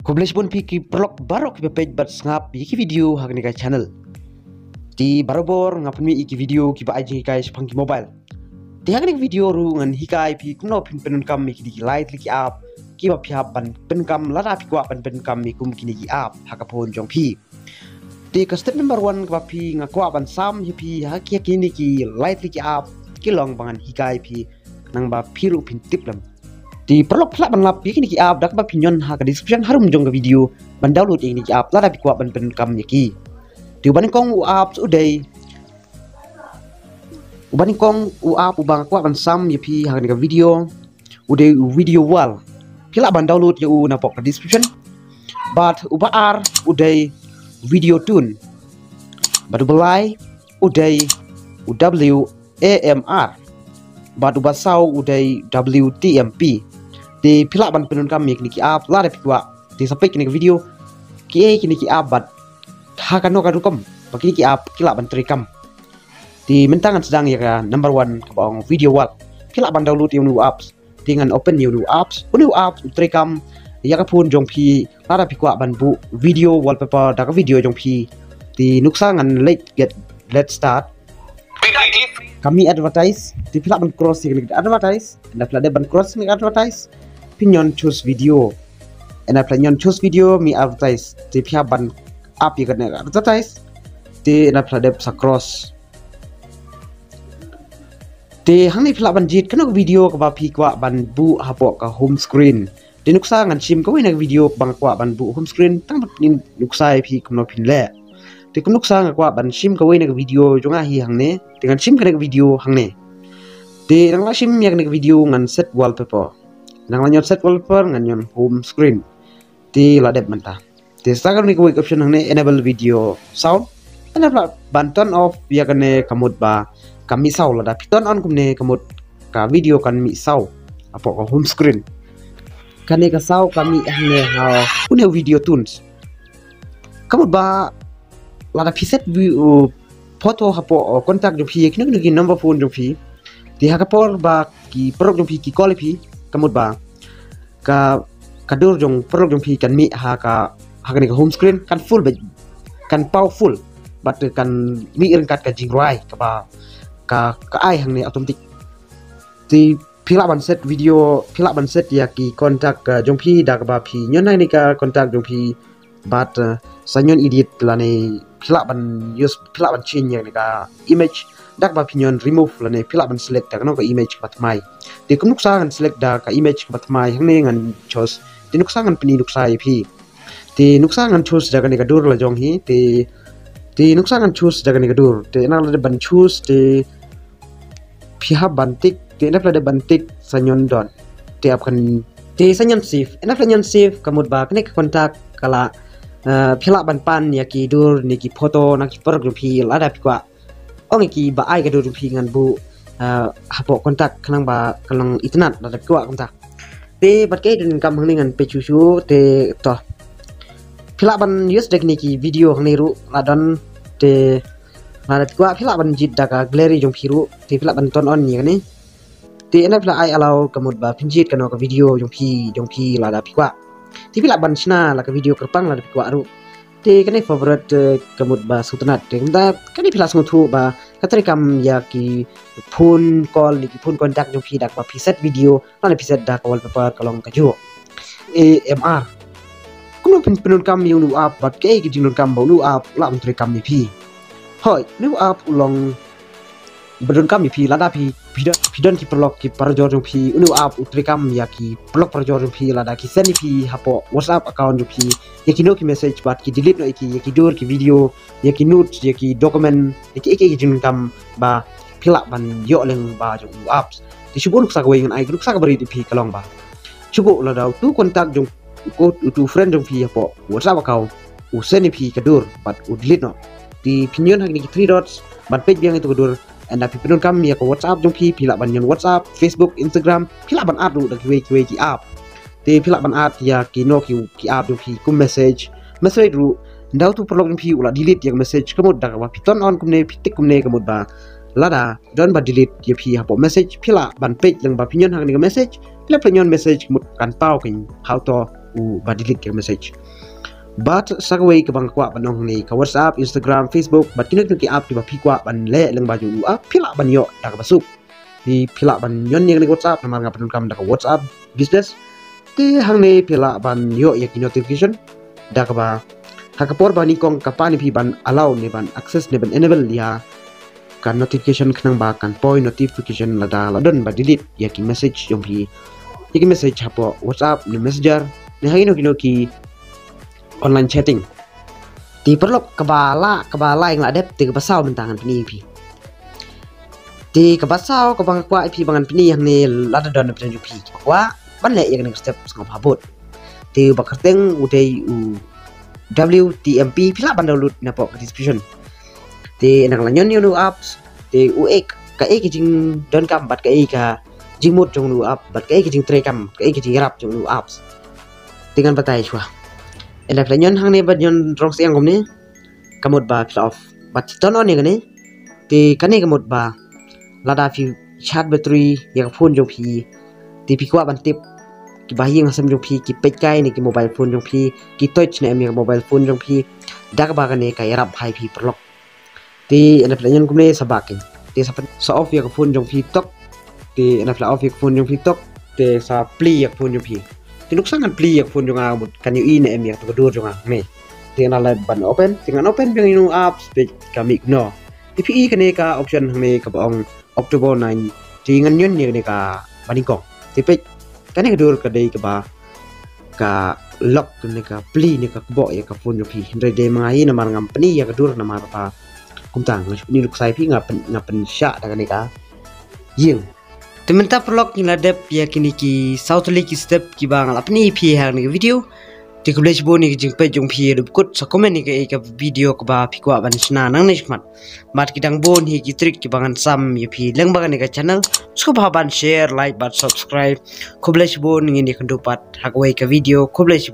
Kubless pun piki prolog baru ki page bat ngap iki video hak ni channel. Di barobor ngap mi iki video ki ba aji guys pangki mobile. Di hak ni video ru ngan hikai pi kuno pin penun kam mi ki light liki app ki ba phap ban pen kam la pi kwa ban pen kam mi kum kini ki app hakapon jong pi. Di ke step number 1 ka pi ngakwa ban sam hi pi hak kini ki light liki app ki long bangan hikai pi nang ba piru pin tip lam. Di perlu pelak ban lap ini ki app dak ba pinyon ha ka description harum jong ke video ban download ini ki app la da pi kwa ban pen kam ki di ban kong u app udai uban kong u app ubang kwa ban sam ye pi ha ka video udai video wall pila ban download ye u na pok ka description but uba ar udai video tune badu belai udai WAMR badu basau udai WTMP di pila ban penun kami kini ki app la de pikwa di sampai kini video ki kini ki app bat ha kan no kadukam pakini ki app kila ban trikam di mentangan sedang ya ka number 1 ke bawang video wall kila ban download yung new apps dengan open new apps new apps trikam ya ka pun jong pi la da pikwa ban bu video wallpaper da ka video jong pi di nuksangan let's start kami advertise di pila ban cross kini advertise na pila de ban cross ni advertise pinyon choose video and pinyon choose video mi advertise di pihak ban app ya kan advertise di na pladep sa cross di hang ni pihak ban jit kan video ka ba pi kwa ban bu hapo ka home screen di nuksa ngan sim ka wina video bang kwa ban bu home screen tang nin nuksa pi kumno pin le di kun nuksa nga kwa ban sim ka wina video jonga hi hang ne dengan sim ka video hang ne di nang la sim ya ka video ngan set wallpaper nang lanyon set wallpaper nganyon home screen di ladep mentah di sekarang ni kuik option nang ne enable video sound enable ban turn off ya kane kamut ba kami sau lada turn on kumne kamut ka video kan mi sau apo ka home screen kane ka sau kami hne ha une video tunes kamut ba lada piset view foto hapo kontak jo pi kinu ki number phone jo pi di hakapor ba ki prog jo pi ki call pi kamut ba ka kadur jong perlu jong pi kan mi ha ka ni home screen kan full kan powerful but kan mi kat ka jingrai ka ai hang ni automatic di pila ban set video pila ban set ya ki kontak jong pi da ka ba pi nyon ni ka kontak jong pi but sanyon edit la ni pila ban use pila ban change ya ni ka image dak ba pinyon remove la ni pila ban select da ka no ka image pat mai di kun nuksa ngan select da ka image bat mai hang ne ngan chos di nuksa ngan pini nuksa pi di nuksa ngan choose da ka ni ka dur la jong hi di nuksa ngan choose da ka ni ka dur di na la ban choose di pihak bantik di na la bantik sanyon don di apkan di sanyon save na sanyon save kamut ba kene kontak kala pihak ban pan ya ki dur ni ki foto na ki per pi la da pi kwa ong ki ba ai ka dur pi ngan bu hapo kontak kanang ba kanang internet da kwa kontak te bat ke din kam hningan pe chu te to phila ban use tekniki video hni ru ladan te la kwa phila ban jit da ka glary jong phiru te phila ban ton on ni ni te na phila ai allow kamut ba pinjit kano ka video jong phi la da pi kwa te phila ban chna la ka video kerpang la da pi kwa ru te kane favorite kamut ba sutanat te da kane phila smutu ba katri kam ya ki phone call ki phone contact jong phi dak ba phi set video na phi set dak wallpaper kalong ka jo AMR kuno penun kam yung nu app bat ke ki jinun kam ba nu app la mentri kam ni phi hoi nu app ulong bedon kam ni phi la da phi pidon ki prolog ki parjor jong phi nu app utri kam ya ki prolog parjor jong phi la da ki send ni phi hapo WhatsApp account jong phi ya ki no ki message bat ki delete no ki ya ki dur ki video ya ki note ya ki document ya ki jinun kam ba pila ban yo leng ba jong apps di syukur nuk sakwe ngan ai nuk sak bari di phi kalong ba syukur la daw tu kontak jong ko tu friend jong phi hapo WhatsApp account u send ni phi kadur bat u delete no di pinyon hang ni 3 dots ban page yang itu kadur and api penun kam ya ko WhatsApp jong pi pila ban yon WhatsApp Facebook Instagram pila ban art du da kiwe ki app te pila ban art ya ki no ki app jong pi kum message ru ndaw tu perlu jong pi ula delete yang message kamut da ba piton on kumne pitik kumne kamut ba lada don ba delete ya pi hapo message pila ban page yang ba pinyon hang ni message pila pinyon message kamut kan pau kin how to ba delete ke message but sagway ke bang kwa banong ni ka WhatsApp, Instagram, Facebook bat kinek ki app ki ba pi kwa ban le leng ba ju pila ban yo da ka basuk pi pila ban yon ni WhatsApp namar nga panun kam da ka WhatsApp business ti hang ni pila ban yo ya ki notification da ka ba hakapor ba ni kong kapani pi ban allow ni ban access ni ban enable ya kan notification khnang ba kan point notification la don ba delete ya ki message yong pi ya ki message hapo WhatsApp ni messenger ni hangino ki online chatting ti perlok kebala yang adep ti kebasau mentangan pini pi ti kebasau ke bang kwa pi bangan pini yang ni lada don pen ju pi kwa ban le yang step ngap habut ti bakarteng udai WTMP pila ban download na po description ti nang lanyon new apps ti uek ka ki jing don kam bat ka jing mut jong new app bat ka ki jing tre kam ka ki jing rap jong new apps dengan batai chua elak lanyon hang ne bat yon rong siang kom ni kamut ba off bat ton on ni gani ti kani kamut ba lada fi chat battery yang phone jong pi ti pi kwa ban tip ki bahing asam jong pi ki pet kai ni ki mobile phone jong pi ki touch ne mi mobile phone jong pi dak ba gani ka yarap hai pi perlok ti elak lanyon kom ni sabakin ti sa off ya phone jong pi tok ti elak off ya phone jong pi tok ti sa pli ya phone jong pi tinuk sangat pli yak phone jonga but kan yu ine em yak to dur jonga me tinggal la ban open biang inu apps page kami no TPI kene ka option me ka bong October 9 tingan yun ni ka baningkong tipe kane ka dur ka dei ka ba ka lock kene ka pli ni ka bo ya ka phone pi ndre de mangai na mar ngam pni ya ka dur na mar pa kumtang ni luk sai pi ngapen sya da kane ka ying Temen-temen perlok ni ladep ya kini ki South Lake step ki bang apni pi hang ni video ti ko blech boni jing pe jong pi du kut sa comment ni ka video ko ba pi ko ban sna nang ni smat mat ki dang bon hi ki trick ki bangan sam ya pi leng bangan ni ka channel sko ba ban share like but subscribe ko blech bon ni kan dupat hagway ka video ko blech